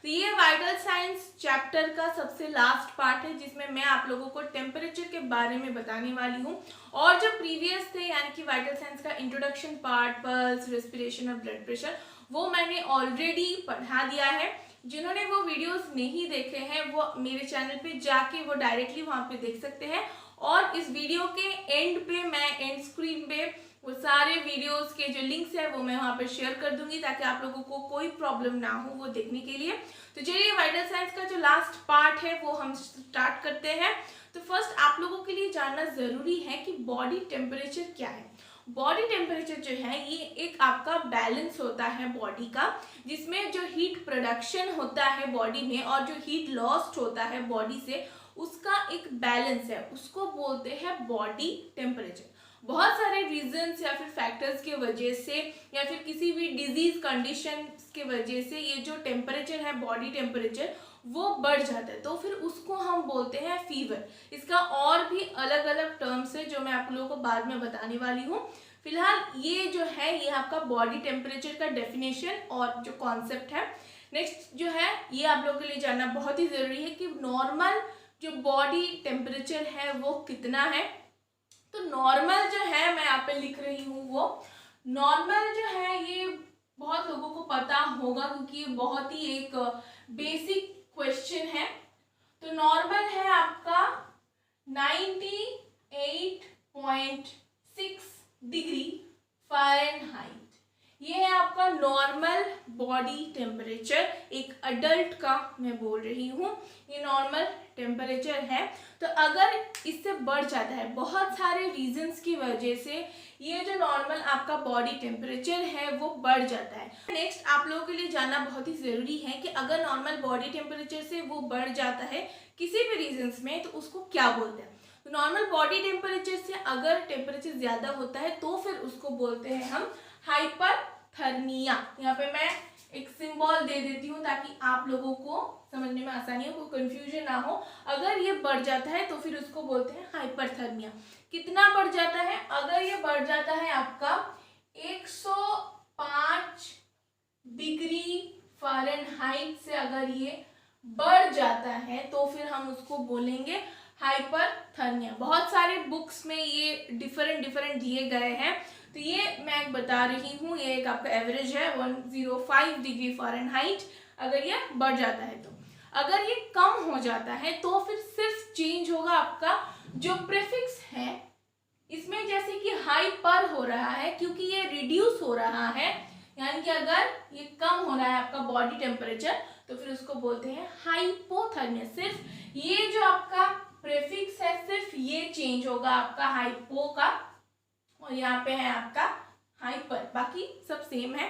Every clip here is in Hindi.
तो ये वाइटल साइंस चैप्टर का सबसे लास्ट पार्ट है जिसमें मैं आप लोगों को टेम्परेचर के बारे में बताने वाली हूँ। और जो प्रीवियस थे यानी कि वाइटल साइंस का इंट्रोडक्शन पार्ट, पल्स, रेस्पिरेशन और ब्लड प्रेशर, वो मैंने ऑलरेडी पढ़ा दिया है। जिन्होंने वो वीडियोस नहीं देखे हैं वो मेरे चैनल पे जाके वो डायरेक्टली वहाँ पे देख सकते हैं। और इस वीडियो के एंड पे मैं एंड स्क्रीन पे वो सारे वीडियोस के जो लिंक्स है वो मैं वहाँ पे शेयर कर दूंगी ताकि आप लोगों को कोई प्रॉब्लम ना हो वो देखने के लिए। तो चलिए वाइटल साइंस का जो लास्ट पार्ट है वो हम स्टार्ट करते हैं। तो फर्स्ट आप लोगों के लिए जानना जरूरी है कि बॉडी टेम्परेचर क्या है। बॉडी टेम्परेचर जो है ये एक आपका बैलेंस होता है बॉडी का, जिसमें जो हीट प्रोडक्शन होता है बॉडी में और जो हीट लॉस्ट होता है बॉडी से उसका एक बैलेंस है, उसको बोलते हैं बॉडी टेम्परेचर। बहुत सारे रीजंस या फिर फैक्टर्स के वजह से या फिर किसी भी डिजीज कंडीशन के वजह से ये जो टेम्परेचर है बॉडी टेम्परेचर वो बढ़ जाता है, तो फिर उसको हम बोलते हैं फीवर। इसका और भी अलग अलग टर्म्स है जो मैं आप लोगों को बाद में बताने वाली हूँ। फिलहाल ये जो है ये आपका बॉडी टेम्परेचर का डेफिनेशन और जो कॉन्सेप्ट है। नेक्स्ट जो है ये आप लोगों के लिए जानना बहुत ही ज़रूरी है कि नॉर्मल जो बॉडी टेम्परेचर है वो कितना है। तो नॉर्मल जो है मैं यहाँ पे लिख रही हूँ, वो नॉर्मल जो है ये बहुत लोगों को पता होगा क्योंकि ये बहुत ही एक बेसिक क्वेश्चन है। तो नॉर्मल है आपका 98.6 डिग्री फ़ारेनहाइट। ये है आपका नॉर्मल बॉडी टेम्परेचर, एक अडल्ट का मैं बोल रही हूँ, ये नॉर्मल टेम्परेचर है। तो अगर इससे बढ़ जाता है बहुत सारे रीजंस की वजह से ये जो नॉर्मल आपका बॉडी टेम्परेचर है वो बढ़ जाता है। नेक्स्ट आप लोगों के लिए जानना बहुत ही ज़रूरी है कि अगर नॉर्मल बॉडी टेम्परेचर से वो बढ़ जाता है किसी भी रीजंस में तो उसको क्या बोलते हैं। तो नॉर्मल बॉडी टेम्परेचर से अगर टेम्परेचर ज़्यादा होता है तो फिर उसको बोलते हैं हम हाइपरथर्मिया। यहाँ पे मैं एक सिंबल दे देती हूँ ताकि आप लोगों को समझने में आसानी हो, कोई कंफ्यूजन ना हो। अगर ये बढ़ जाता है तो फिर उसको बोलते हैं हाइपरथर्मिया। कितना बढ़ जाता है? अगर ये बढ़ जाता है आपका 105 डिग्री फ़ारेनहाइट से अगर ये बढ़ जाता है तो फिर हम उसको बोलेंगे हाइपरथर्मिया। बहुत सारे बुक्स में ये डिफरेंट दिए गए हैं, तो ये मैं बता रही हूँ, ये एक आपका एवरेज है 105 डिग्री फ़ारेनहाइट अगर ये बढ़ जाता है। तो अगर ये कम हो जाता है तो फिर सिर्फ चेंज होगा आपका जो प्रीफिक्स है इसमें, जैसे कि हाइपर हो रहा है क्योंकि ये रिड्यूस हो रहा है, यानी कि अगर ये कम हो रहा है आपका बॉडी टेम्परेचर तो फिर उसको बोलते हैं हाइपोथर्मिया। सिर्फ ये जो आपका प्रीफिक्स है सिर्फ ये चेंज होगा आपका हाइपो का, और यहाँ पे है आपका हाइपर, बाकी सब सेम है।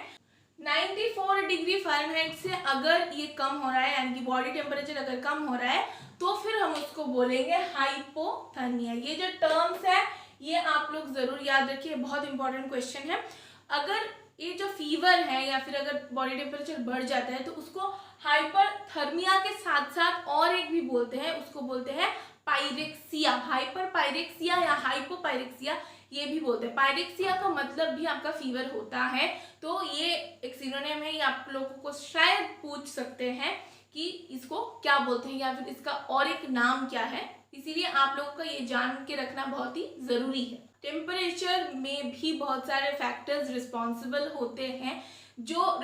94 डिग्री फ़ारेनहाइट से अगर ये कम हो रहा है यानी कि बॉडी टेम्परेचर अगर कम हो रहा है तो फिर हम उसको बोलेंगे हाइपोथर्मिया। ये जो टर्म्स है ये आप लोग ज़रूर याद रखिए, बहुत इंपॉर्टेंट क्वेश्चन है। अगर ये जो फीवर है या फिर अगर बॉडी टेम्परेचर बढ़ जाता है तो उसको हाइपरथर्मिया के साथ साथ और एक भी बोलते हैं, उसको बोलते हैं पायरेक्सिया। हाइपर पायरेक्सिया या हाइपोपायरेक्सिया ये भी बोलते हैं। पायरेक्सिया का मतलब भी आपका फीवर होता है, तो ये एक सिनोनिम है, ये आप लोगों को शायद पूछ सकते हैं कि इसको क्या बोलते हैं या फिर इसका और एक नाम क्या है, इसीलिए आप लोगों को ये जान के रखना बहुत ही ज़रूरी है। टेम्परेचर में भी बहुत सारे फैक्टर्स रिस्पॉन्सिबल होते हैं, जो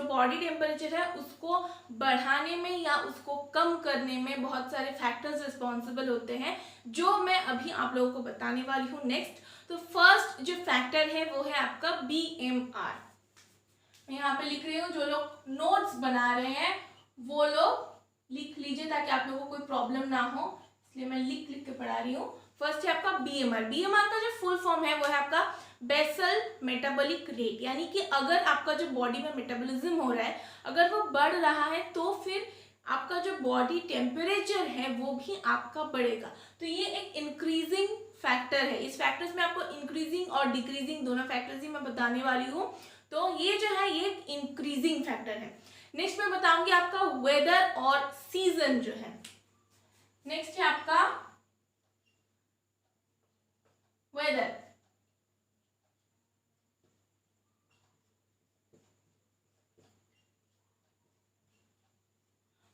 बॉडी टेम्परेचर है उसको बढ़ाने में या उसको कम करने में बहुत सारे फैक्टर्स रिस्पॉन्सिबल होते हैं जो मैं अभी आप लोगों को बताने वाली हूँ। नेक्स्ट तो फर्स्ट जो फैक्टर है वो है आपका BMR। मैं यहाँ पे लिख रही हूँ, जो लोग नोट्स बना रहे हैं वो लोग लिख लीजिए ताकि आप लोगों को कोई प्रॉब्लम ना हो, इसलिए मैं लिख के पढ़ा रही हूँ। फर्स्ट है आपका BMR। BMR का जो फुल फॉर्म है वो है आपका बेसल मेटाबॉलिक रेट, यानी कि अगर आपका जो बॉडी में मेटाबॉलिज्म हो रहा है अगर वो बढ़ रहा है तो फिर आपका जो बॉडी टेम्परेचर है वो भी आपका बढ़ेगा। तो ये एक इंक्रीजिंग फैक्टर है। इस फैक्टर्स में आपको इंक्रीजिंग और डिक्रीजिंग दोनों फैक्टर्स ही मैं बताने वाली हूँ। तो ये जो है ये इंक्रीजिंग फैक्टर है। नेक्स्ट मैं बताऊंगी आपका वेदर और सीजन जो है। नेक्स्ट है आपका वेदर।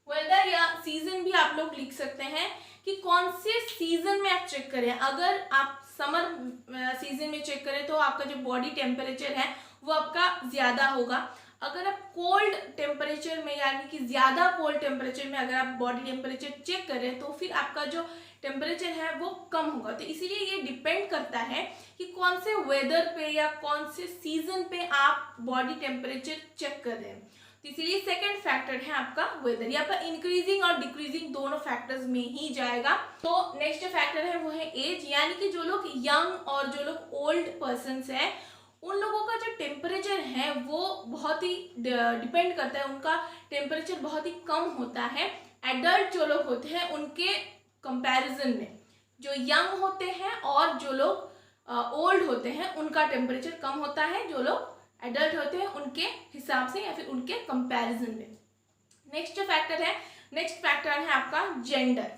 वेदर या सीजन भी आप लोग लिख सकते हैं कि कौन से सीजन में आप चेक करें। अगर आप समर सीजन में चेक करें तो आपका जो बॉडी टेम्परेचर है वो आपका ज़्यादा होगा। अगर आप कोल्ड टेम्परेचर में यानी कि ज़्यादा कोल्ड टेम्परेचर में अगर आप बॉडी टेम्परेचर चेक करें तो फिर आपका जो टेम्परेचर है वो कम होगा। तो इसीलिए ये डिपेंड करता है कि कौन से वेदर पे या कौन से सीजन पे आप बॉडी टेम्परेचर चेक कर रहे हैं। तो इसीलिए सेकंड फैक्टर है आपका वेदर। यहाँ पर इंक्रीजिंग और डिक्रीजिंग दोनों फैक्टर्स में ही जाएगा। तो नेक्स्ट फैक्टर है वो है एज, यानी कि जो लोग यंग और जो लोग ओल्ड पर्सन्स हैं उन लोगों का जो टेम्परेचर है वो बहुत ही डिपेंड करता है, उनका टेम्परेचर बहुत ही कम होता है एडल्ट जो लोग होते हैं उनके कंपैरिजन में। जो यंग होते हैं और जो लोग ओल्ड होते हैं उनका टेम्परेचर कम होता है, जो लोग एडल्ट होते हैं उनके हिसाब से या फिर उनके कंपैरिजन में। नेक्स्ट फैक्टर है आपका जेंडर।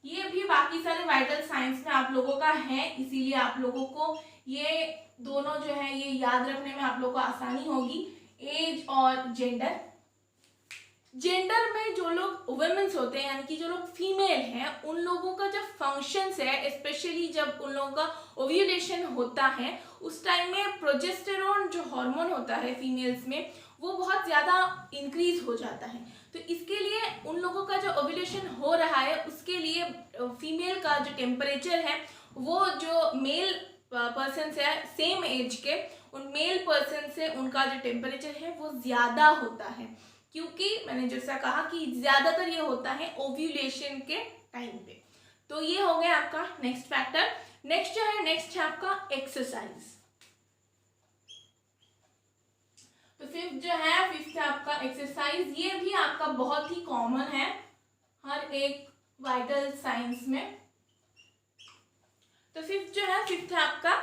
ये भी बाकी सारे वाइटल साइंस में आप लोगों का है, इसीलिए आप लोगों को ये दोनों जो है ये याद रखने में आप लोगों को आसानी होगी, एज और जेंडर। जेंडर में जो लोग वुमेन्स होते हैं यानी कि जो लोग फीमेल हैं उन लोगों का जो फंक्शंस है, स्पेशली जब उन लोगों का ओव्यूलेशन होता है उस टाइम में प्रोजेस्टेरोन जो हार्मोन होता है फीमेल्स में वो बहुत ज़्यादा इंक्रीज हो जाता है। तो इसके लिए उन लोगों का जो ओव्यूलेशन हो रहा है उसके लिए फीमेल का जो टेम्परेचर है वो जो मेल पर्सन है सेम एज के उन मेल पर्सन से उनका जो टेम्परेचर है वो ज़्यादा होता है, क्योंकि मैंने जैसा कहा कि ज़्यादातर ये होता है ओव्यूलेशन के टाइम पे। तो ये हो गया आपका नेक्स्ट फैक्टर। नेक्स्ट है आपका एक्सरसाइज। तो फिफ्थ है आपका एक्सरसाइज। ये भी आपका बहुत ही कॉमन है हर एक वाइटल साइंस में। तो फिफ्थ है आपका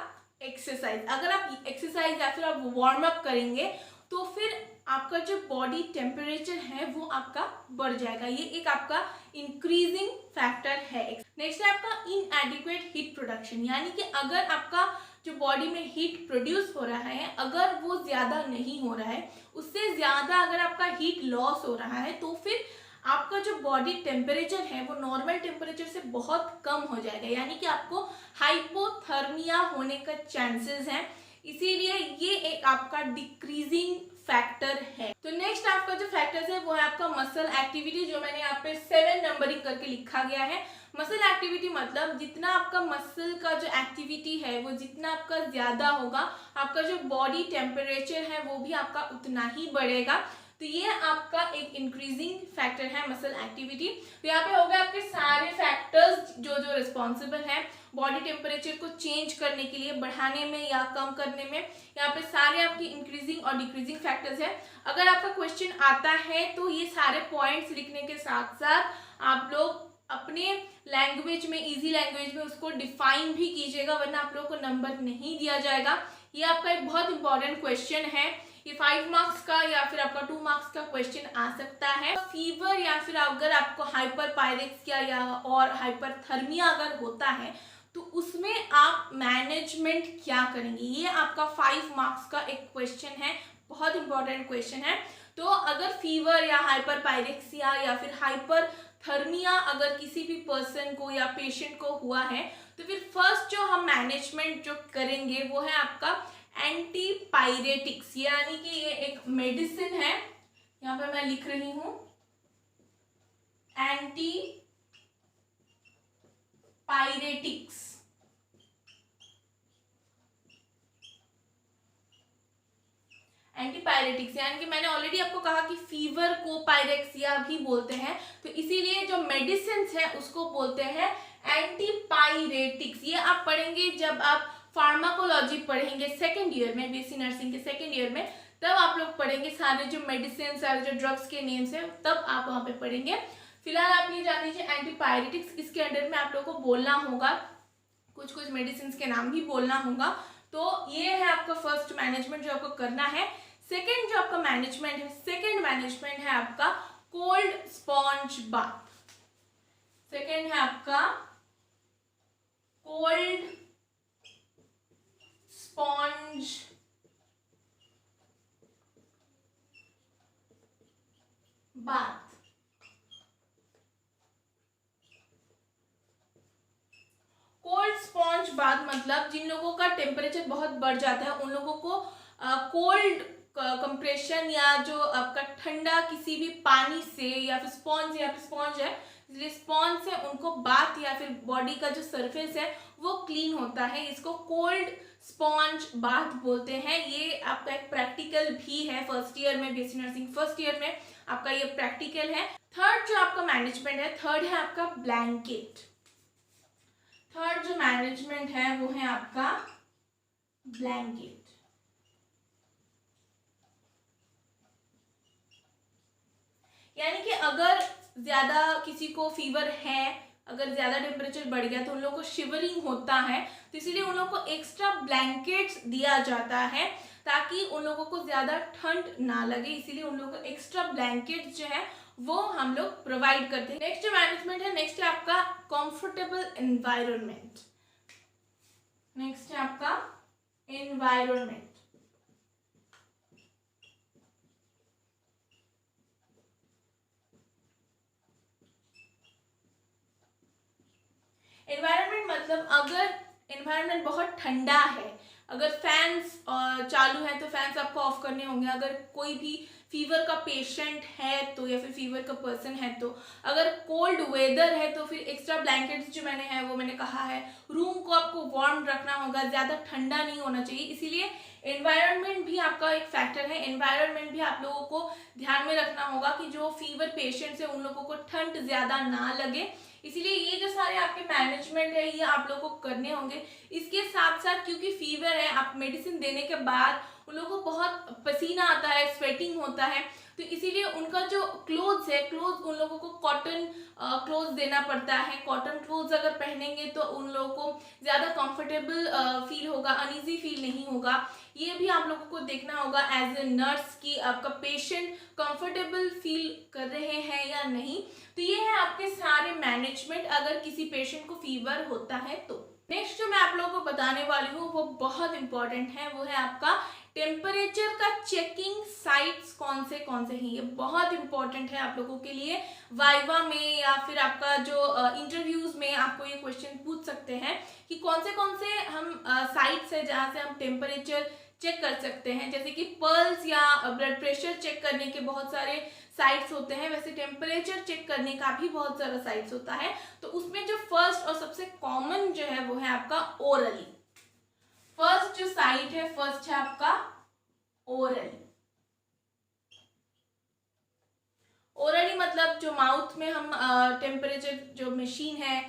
एक्सरसाइज। अगर आप एक्सरसाइज या फिर आप वार्म अप करेंगे तो फिर आपका जो बॉडी टेम्परेचर है वो आपका बढ़ जाएगा। ये एक आपका इंक्रीजिंग फैक्टर है। नेक्स्ट है आपका इनएडिक्वेट हीट प्रोडक्शन, यानी कि अगर आपका जो बॉडी में हीट प्रोड्यूस हो रहा है अगर वो ज़्यादा नहीं हो रहा है, उससे ज़्यादा अगर आपका हीट लॉस हो रहा है तो फिर आपका जो बॉडी टेम्परेचर है वो नॉर्मल टेम्परेचर से बहुत कम हो जाएगा, यानी कि आपको हाइपोथर्मिया होने का चांसेस हैं। इसीलिए ये एक आपका डिक्रीजिंग फैक्टर है। तो नेक्स्ट आपका जो फैक्टर्स है वो है आपका मसल एक्टिविटी, जो मैंने यहाँ पे 7 नंबरिंग करके लिखा गया है। मसल एक्टिविटी मतलब जितना आपका मसल का जो एक्टिविटी है वो जितना आपका ज़्यादा होगा आपका जो बॉडी टेम्परेचर है वो भी आपका उतना ही बढ़ेगा। तो ये आपका एक इंक्रीजिंग फैक्टर है मसल एक्टिविटी। तो यहाँ पे हो गए आपके सारे फैक्टर्स जो रिस्पॉन्सिबल है बॉडी टेम्परेचर को चेंज करने के लिए, बढ़ाने में या कम करने में। यहाँ पे सारे आपकी इंक्रीजिंग और डिक्रीजिंग फैक्टर्स है। अगर आपका क्वेश्चन आता है तो ये सारे पॉइंट्स लिखने के साथ साथ आप लोग अपने लैंग्वेज में, इजी लैंग्वेज में उसको डिफाइन भी कीजिएगा, वरना आप लोगों को नंबर नहीं दिया जाएगा। ये आपका एक बहुत इंपॉर्टेंट क्वेश्चन है। ये 5 मार्क्स का या फिर आपका 2 मार्क्स का क्वेश्चन आ सकता है। फीवर या फिर अगर आपको हाइपर पायरेक्सिया या और हाइपरथर्मिया अगर होता है तो उसमें आप मैनेजमेंट क्या करेंगे, ये आपका 5 मार्क्स का एक क्वेश्चन है, बहुत इंपॉर्टेंट क्वेश्चन है। तो अगर फीवर या हाइपर पायरेक्सिया या फिर हाइपरथर्मिया अगर किसी भी पर्सन को या पेशेंट को हुआ है तो फिर फर्स्ट जो हम मैनेजमेंट जो करेंगे वो है आपका एंटीपायरेटिक्स, यानी कि ये एक मेडिसिन है। यहाँ पे मैं लिख रही हूँ एंटीपायरेटिक्स। एंटीपायरेटिक्स यानी कि मैंने ऑलरेडी आपको कहा कि फीवर को पायरेक्सिया भी बोलते हैं, तो इसीलिए जो मेडिसिन है उसको बोलते हैं एंटीपायरेटिक्स। ये आप पढ़ेंगे जब आप फार्माकोलॉजी पढ़ेंगे सेकेंड ईयर में, बीएससी नर्सिंग के सेकेंड ईयर में, तब आप लोग पढ़ेंगे सारे जो मेडिसिन सारे जो ड्रग्स के नेम्स हैं, तब आप वहाँ पे पढ़ेंगे। फिलहाल आप ये जान लीजिए एंटीपायरेटिक्स, इसके अंडर में आप लोगों को बोलना होगा कुछ मेडिसिन के नाम भी बोलना होगा। तो ये है आपका फर्स्ट मैनेजमेंट जो आपको करना है। सेकेंड जो आपका मैनेजमेंट है, सेकेंड मैनेजमेंट है आपका कोल्ड स्पॉन्ज बाथ। सेकेंड है आपका cold sponge bath. Cold sponge bath मतलब जिन लोगों का टेम्परेचर बहुत बढ़ जाता है उन लोगों को कोल्ड कंप्रेशन या जो आपका ठंडा किसी भी पानी से या फिर स्पॉन्ज है, इसलिए स्पॉन्ज से उनको बाथ या फिर बॉडी का जो सरफेस है वो क्लीन होता है, इसको कोल्ड स्पॉन्ज बाथ बोलते हैं। ये आपका एक प्रैक्टिकल भी है फर्स्ट ईयर में, बीएससी नर्सिंग फर्स्ट ईयर में आपका ये प्रैक्टिकल है। थर्ड जो आपका मैनेजमेंट है, थर्ड है आपका ब्लैंकेट। थर्ड जो मैनेजमेंट है वो है आपका ब्लैंकेट। यानी कि अगर ज्यादा किसी को फीवर है, अगर ज्यादा टेम्परेचर बढ़ गया तो उन लोगों को शिवरिंग होता है, तो इसीलिए उन लोगों को एक्स्ट्रा ब्लैंकेट्स दिया जाता है ताकि उन लोगों को ज्यादा ठंड ना लगे, इसीलिए उन लोगों को एक्स्ट्रा ब्लैंकेट्स जो है वो हम लोग प्रोवाइड करते हैं। नेक्स्ट जो मैनेजमेंट है, नेक्स्ट है आपका कंफर्टेबल एनवायरनमेंट। नेक्स्ट है आपका एनवायरनमेंट। एनवायरनमेंट मतलब अगर एनवायरनमेंट बहुत ठंडा है, अगर फैंस चालू है तो फैंस आपको ऑफ करने होंगे। अगर कोई भी फीवर का पेशेंट है तो या फिर फीवर का पर्सन है तो, अगर कोल्ड वेदर है तो फिर एक्स्ट्रा ब्लैंकेट्स जो मैंने कहा है, रूम को आपको वार्म रखना होगा, ज़्यादा ठंडा नहीं होना चाहिए, इसीलिए एनवायरनमेंट भी आपका एक फैक्टर है। एनवायरनमेंट भी आप लोगों को ध्यान में रखना होगा कि जो फीवर पेशेंट्स है उन लोगों को ठंड ज़्यादा ना लगे, इसीलिए ये जो सारे आपके मैनेजमेंट है ये आप लोगों को करने होंगे। इसके साथ साथ क्योंकि फीवर है, आप मेडिसिन देने के बाद उन लोगों को बहुत पसीना आता है, स्वेटिंग होता है, तो इसीलिए उनका जो क्लोथ्स है, क्लोथ उन लोगों को कॉटन क्लोथ्स देना पड़ता है। कॉटन क्लोथ्स अगर पहनेंगे तो उन लोगों को ज़्यादा कंफर्टेबल फील होगा, अनईजी फील नहीं होगा। ये भी आप लोगों को देखना होगा एज ए नर्स कि आपका पेशेंट कंफर्टेबल फील कर रहे हैं या नहीं। तो ये है आपके सारे मैनेजमेंट अगर किसी पेशेंट को फीवर होता है तो। नेक्स्ट जो मैं आप लोगों को बताने वाली हूँ वो बहुत इंपॉर्टेंट है, वो है आपका टेम्परेचर का चेकिंग साइट्स कौन से हैं। ये बहुत इंपॉर्टेंट है आप लोगों के लिए। वाइवा में या फिर आपका जो इंटरव्यूज में आपको ये क्वेश्चन पूछ सकते हैं कि कौन से हम साइट्स है जहाँ से हम टेम्परेचर चेक कर सकते हैं। जैसे कि पल्स या ब्लड प्रेशर चेक करने के बहुत सारे साइट्स होते हैं, वैसे टेम्परेचर चेक करने का भी बहुत सारा साइट्स होता है। तो उसमें जो फर्स्ट और सबसे कॉमन जो है वो है आपका ओरली। फर्स्ट जो साइट है, फर्स्ट है आपका ओरली। ओरली मतलब जो माउथ में हम टेम्परेचर जो मशीन है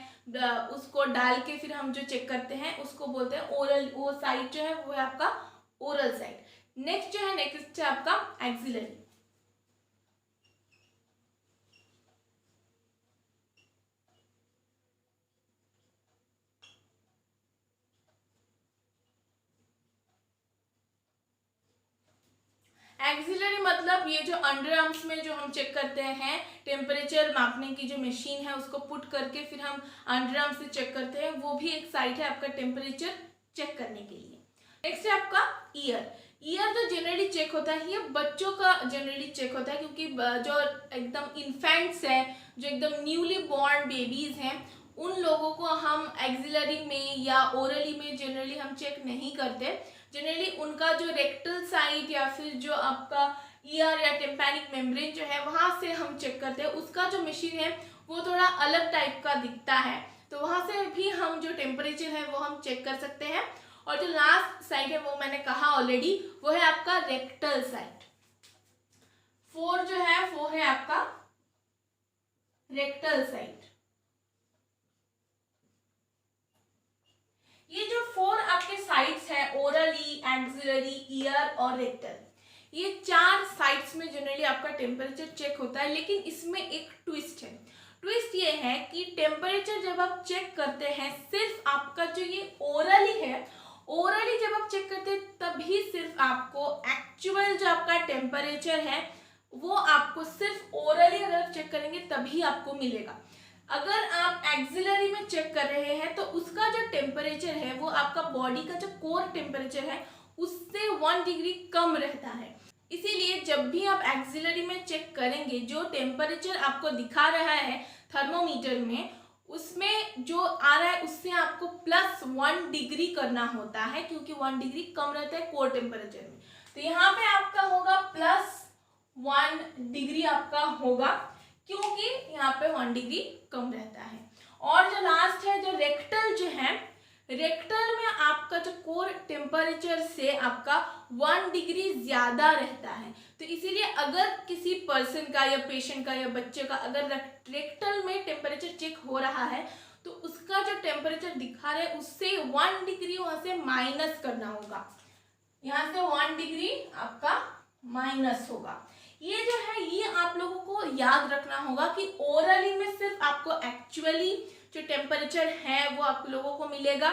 उसको डाल के फिर हम जो चेक करते हैं उसको बोलते हैं ओरल। वो साइट जो है वो है आपका ओरल साइट। नेक्स्ट है आपका एक्सिलरी। एक्सिलरी मतलब ये जो अंडर आर्म्स में जो हम चेक करते हैं, टेम्परेचर मापने की जो मशीन है उसको पुट करके फिर हम अंडर आर्म्स से चेक करते हैं, वो भी एक साइट है आपका टेम्परेचर चेक करने के लिए। नेक्स्ट है आपका ईयर। ईयर जो जनरली चेक होता है ये बच्चों का जनरली चेक होता है, क्योंकि जो एकदम इन्फेंट्स है, जो एकदम न्यूली बॉर्न बेबीज हैं, उन लोगों को हम एक्सिलरी में या ओरली में जनरली हम चेक नहीं करते। जनरली उनका जो रेक्टल साइट या फिर जो आपका ईयर या टिम्पैनिक मेम्ब्रेन जो है वहाँ से हम चेक करते हैं। उसका जो मशीन है वो थोड़ा अलग टाइप का दिखता है, तो वहाँ से भी हम जो टेम्परेचर है वो हम चेक कर सकते हैं। और जो लास्ट साइट है वो मैंने कहा ऑलरेडी, वो है आपका रेक्टल साइट। 4 जो है वो है आपका रेक्टल साइट। ये जो 4 आपके साइट्स हैं, ओरली, एक्सिलरी, ईयर और रेक्टल, ये 4 साइट्स में जनरली आपका टेम्परेचर चेक होता है। लेकिन इसमें एक ट्विस्ट है। ट्विस्ट ये है कि टेम्परेचर जब आप चेक करते हैं, सिर्फ आपका जो ये ओरली है, ओरली जब आप चेक करते हैं तभी सिर्फ आपको एक्चुअल जो आपका टेम्परेचर है वो आपको सिर्फ ओरली अगर आप चेक करेंगे तभी आपको मिलेगा। अगर आप एक्सिलरी में चेक कर रहे हैं तो उसका जो टेम्परेचर है वो आपका बॉडी का जो कोर टेम्परेचर है उससे 1 डिग्री कम रहता है। इसीलिए जब भी आप एक्सिलरी में चेक करेंगे जो टेम्परेचर आपको दिखा रहा है थर्मोमीटर में उसमें जो आ रहा है उससे आपको +1 डिग्री करना होता है, क्योंकि 1 डिग्री कम रहता है कोर टेम्परेचर में। तो यहाँ पे आपका होगा +1 डिग्री आपका होगा, क्योंकि यहाँ पे 1 डिग्री कम रहता है। और जो लास्ट है जो रेक्टल जो है, रेक्टल में आपका जो कोर टेम्परेचर से आपका 1 डिग्री ज्यादा रहता है। तो इसीलिए अगर किसी पर्सन का या पेशेंट का या बच्चे का अगर रेक्टल में टेम्परेचर चेक हो रहा है तो उसका जो टेम्परेचर दिखा रहा है उससे 1 डिग्री वहां से माइनस करना होगा, यहाँ से 1 डिग्री आपका माइनस होगा। ये जो है ये आप लोगों को याद रखना होगा कि ओरली में सिर्फ आपको एक्चुअली जो टेम्परेचर है वो आप लोगों को मिलेगा।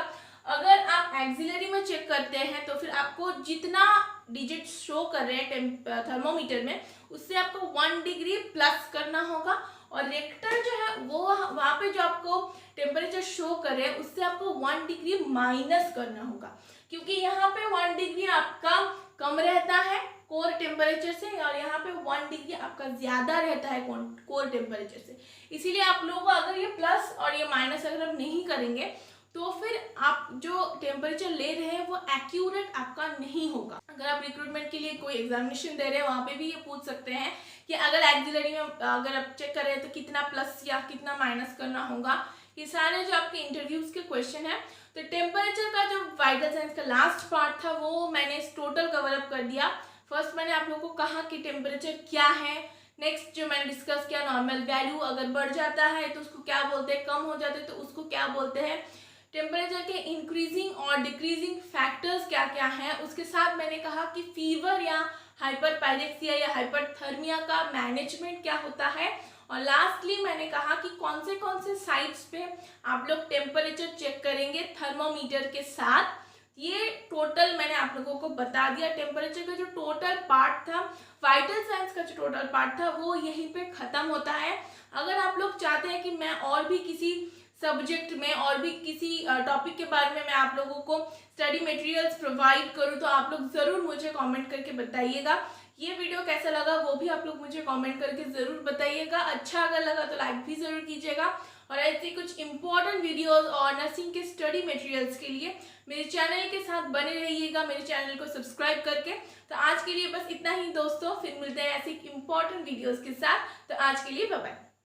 अगर आप एक्सिलरी में चेक करते हैं तो फिर आपको जितना डिजिट शो कर रहे हैं थर्मोमीटर में उससे आपको 1 डिग्री प्लस करना होगा, और रेक्टल जो है वो वहाँ पे जो आपको टेम्परेचर शो कर रहे हैं उससे आपको 1 डिग्री माइनस करना होगा, क्योंकि यहाँ पे 1 डिग्री आपका कम रहता है कोर टेम्परेचर से और यहाँ पे 1 डिग्री आपका ज्यादा रहता है कोर टेम्परेचर से। इसीलिए आप लोगों को अगर ये प्लस और ये माइनस अगर आप नहीं करेंगे तो फिर आप जो टेम्परेचर ले रहे हैं वो एक्यूरेट आपका नहीं होगा। अगर आप रिक्रूटमेंट के लिए कोई एग्जामिनेशन दे रहे हैं वहाँ पे भी ये पूछ सकते हैं कि अगर एक्सिलरी में अगर आप चेक कर रहे हैं तो कितना प्लस या कितना माइनस करना होगा। ये सारे जो आपके इंटरव्यूज के क्वेश्चन है। तो टेम्परेचर का जो वाइटल साइंस का लास्ट पार्ट था वो मैंने टोटल कवर अप कर दिया। फर्स्ट मैंने आप लोगों को कहा कि टेम्परेचर क्या है, नेक्स्ट जो मैंने डिस्कस किया नॉर्मल वैल्यू अगर बढ़ जाता है तो उसको क्या बोलते हैं, कम हो जाते हैं तो उसको क्या बोलते हैं, टेम्परेचर के इंक्रीजिंग और डिक्रीजिंग फैक्टर्स क्या क्या हैं। उसके साथ मैंने कहा कि फीवर या हाइपरपायरेक्सिया या हाइपरथर्मिया का मैनेजमेंट क्या होता है, और लास्टली मैंने कहा कि कौन से साइट्स पे आप लोग टेम्परेचर चेक करेंगे थर्मोमीटर के साथ। ये टोटल मैंने आप लोगों को बता दिया। टेम्परेचर का जो टोटल पार्ट था, वाइटल साइंस का जो टोटल पार्ट था वो यहीं पे खत्म होता है। अगर आप लोग चाहते हैं कि मैं और भी किसी सब्जेक्ट में और भी किसी टॉपिक के बारे में मैं आप लोगों को स्टडी मटेरियल्स प्रोवाइड करूँ तो आप लोग ज़रूर मुझे कमेंट करके बताइएगा। ये वीडियो कैसा लगा वो भी आप लोग मुझे कमेंट करके ज़रूर बताइएगा। अच्छा अगर लगा तो लाइक भी ज़रूर कीजिएगा, और ऐसी कुछ इंपॉर्टेंट वीडियोस और नर्सिंग के स्टडी मटेरियल्स के लिए मेरे चैनल के साथ बने रहिएगा, मेरे चैनल को सब्सक्राइब करके। तो आज के लिए बस इतना ही दोस्तों, फिर मिलते हैं ऐसे इंपॉर्टेंट वीडियोस के साथ। तो आज के लिए बाय बाय।